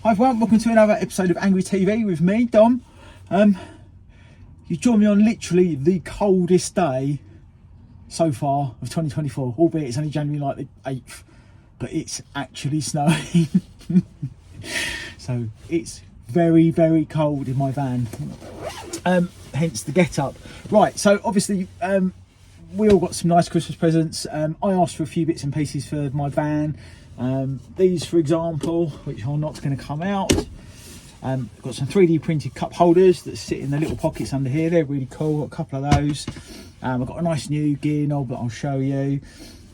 Hi everyone, welcome to another episode of Angry TV with me, Dom. You join me on literally the coldest day so far of 2024, albeit it's only January like the 8th, but it's actually snowing. So it's very, very cold in my van. Hence the get up. Right, so obviously we all got some nice Christmas presents. I asked for a few bits and pieces for my van. These, for example, which are not going to come out. Got some 3D printed cup holders that sit in the little pockets under here. They're really cool. Got a couple of those. I've got a nice new gear knob that I'll show you.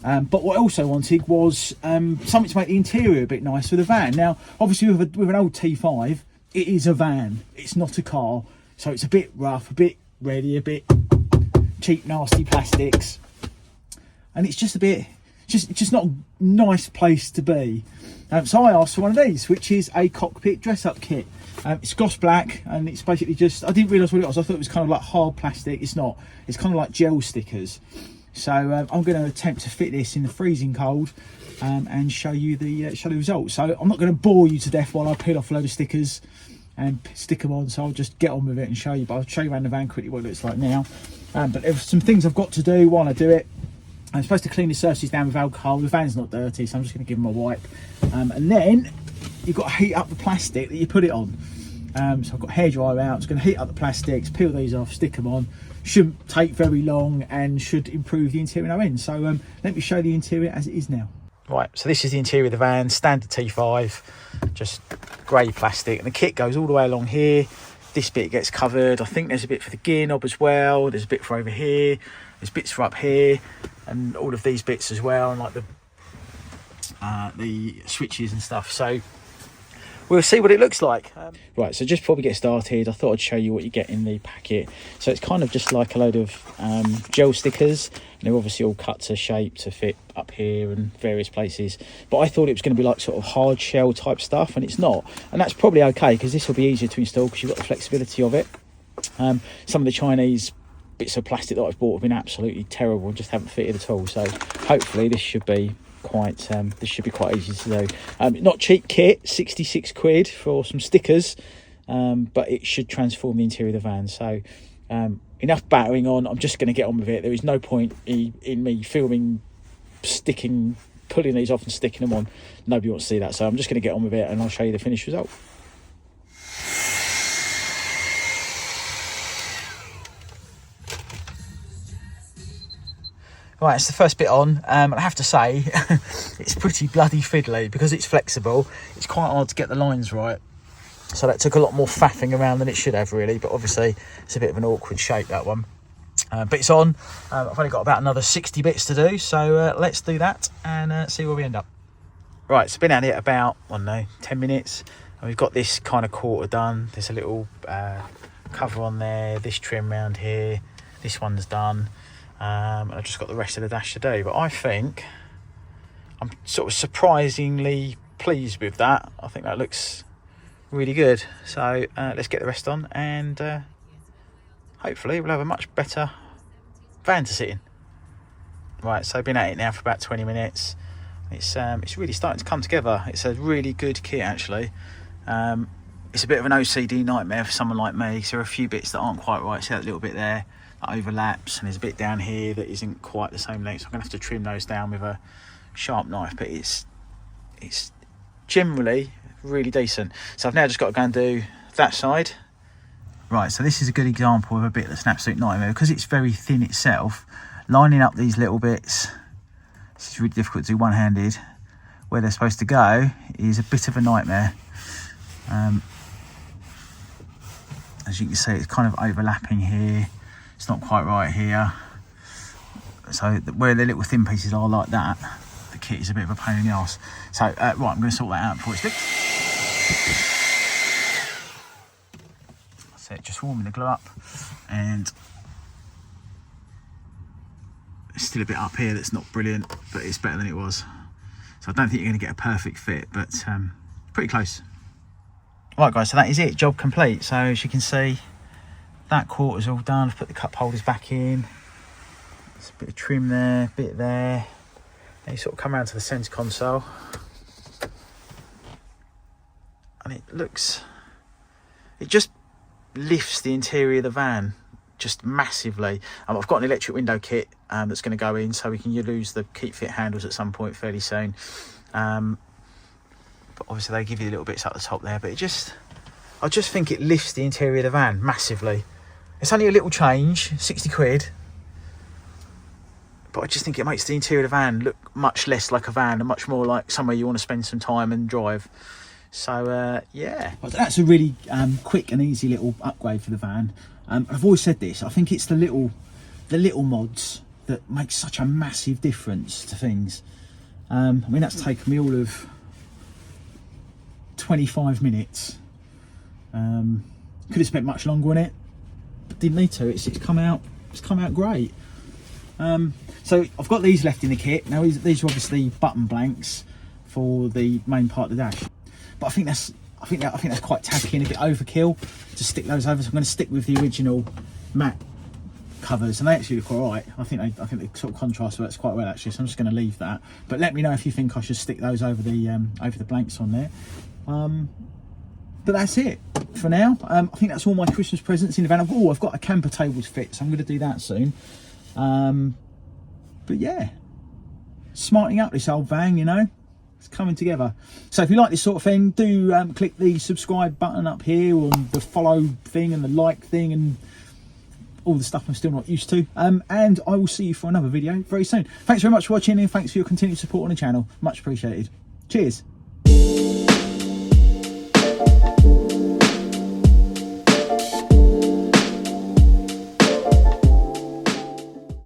But what I also wanted was something to make the interior a bit nice for the van. Now, obviously, with an old T5, it is a van. It's not a car, so it's a bit rough, a bit ready, a bit cheap, nasty plastics, and it's just a bit. Just not a nice place to be. So I asked for one of these, which is a cockpit dress-up kit. It's gloss black, and it's basically just, I didn't realise what it was. I thought it was kind of like hard plastic. It's not. It's kind of like gel stickers. So I'm going to attempt to fit this in the freezing cold and show you the results. So I'm not going to bore you to death while I peel off a load of stickers and stick them on. So I'll just get on with it and show you. But I'll show you around the van quickly what it looks like now. But there's some things I've got to do while I do it. I'm supposed to clean the surfaces down with alcohol. The van's not dirty, so I'm just going to give them a wipe. And then you've got to heat up the plastic that you put it on. So I've got hairdryer out. It's going to heat up the plastics, peel these off, stick them on. Shouldn't take very long and should improve the interior no end. So let me show the interior as it is now. Right, so this is the interior of the van, standard T5, just grey plastic. And the kit goes all the way along here. This bit gets covered. I think there's a bit for the gear knob as well. There's a bit for over here. There's bits for up here. And all of these bits as well, and like the switches and stuff. So we'll see what it looks like. Right, so just before we get started, I thought I'd show you what you get in the packet. So it's kind of just like a load of gel stickers, and they're obviously all cut to shape to fit up here and various places. But I thought it was going to be like sort of hard shell type stuff, and it's not. And that's probably okay, because this will be easier to install because you've got the flexibility of it. Some of the Chinese bits of plastic that I've bought have been absolutely terrible and just haven't fitted at all. So hopefully this should be quite easy to do. Not cheap kit, 66 quid for some stickers, but it should transform the interior of the van. So enough battering on. I'm just going to get on with it. There is no point in me filming, pulling these off and sticking them on. Nobody wants to see that, so I'm just going to get on with it and I'll show you the finished result. Right, it's the first bit on. I have to say, it's pretty bloody fiddly because it's flexible. It's quite hard to get the lines right. So that took a lot more faffing around than it should have, really. But obviously, it's a bit of an awkward shape, that one. But it's on. I've only got about another 60 bits to do. So let's do that and see where we end up. Right, so been at it about, 10 minutes. And we've got this kind of quarter done. There's a little cover on there. This trim round here. This one's done. And I've just got the rest of the dash to do, but I think I'm sort of surprisingly pleased with that. I think that looks really good. So let's get the rest on, and hopefully we'll have a much better van to sit in. Right, so I've been at it now for about 20 minutes. It's really starting to come together. It's a really good kit, actually. It's a bit of an OCD nightmare for someone like me, because there are a few bits that aren't quite right. See that little bit there? Overlaps, and there's a bit down here that isn't quite the same length, so I'm gonna have to trim those down with a sharp knife, but it's generally really decent. So I've now just got to go and do that side. Right, so this is a good example of a bit that's an absolute nightmare because it's very thin itself. Lining up these little bits, this is really difficult to do one-handed. Where they're supposed to go is a bit of a nightmare. As you can see, it's kind of overlapping here. It's not quite right here. So where the little thin pieces are like that, the kit is a bit of a pain in the arse. So right, I'm going to sort that out before it sticks. That's it, just warming the glue up, and it's still a bit up here that's not brilliant, but it's better than it was. So I don't think you're going to get a perfect fit, but pretty close. Right guys, so that is it, job complete. So as you can see, that quarter's all done. I've put the cup holders back in. There's a bit of trim there, bit there. Then you sort of come around to the centre console. and it just lifts the interior of the van just massively. I've got an electric window kit that's going to go in, so we can use the keep fit handles at some point fairly soon. But obviously they give you the little bits up the top there, but I just think it lifts the interior of the van massively. It's only a little change, 60 quid, but I just think it makes the interior of the van look much less like a van and much more like somewhere you want to spend some time and drive. So yeah, that's a really quick and easy little upgrade for the van. I've always said this, I think it's the little mods that make such a massive difference to things. I mean, that's taken me all of 25 minutes. Could have spent much longer on it, but didn't need to. It's come out great. So I've got these left in the kit. Now these are obviously button blanks for the main part of the dash, but I think that's quite tacky and a bit overkill to stick those over. So I'm going to stick with the original matte covers, and they actually look all right. I think the sort of contrast works quite well actually. So I'm just going to leave that. But let me know if you think I should stick those over the blanks on there. But that's it for now. I think that's all my Christmas presents in the van. I've got a camper table to fit, so I'm going to do that soon. But yeah, smarting up this old van, you know, it's coming together. So if you like this sort of thing, do click the subscribe button up here, or the follow thing and the like thing and all the stuff I'm still not used to. And I will see you for another video very soon. Thanks very much for watching, and thanks for your continued support on the channel. Much appreciated. Cheers.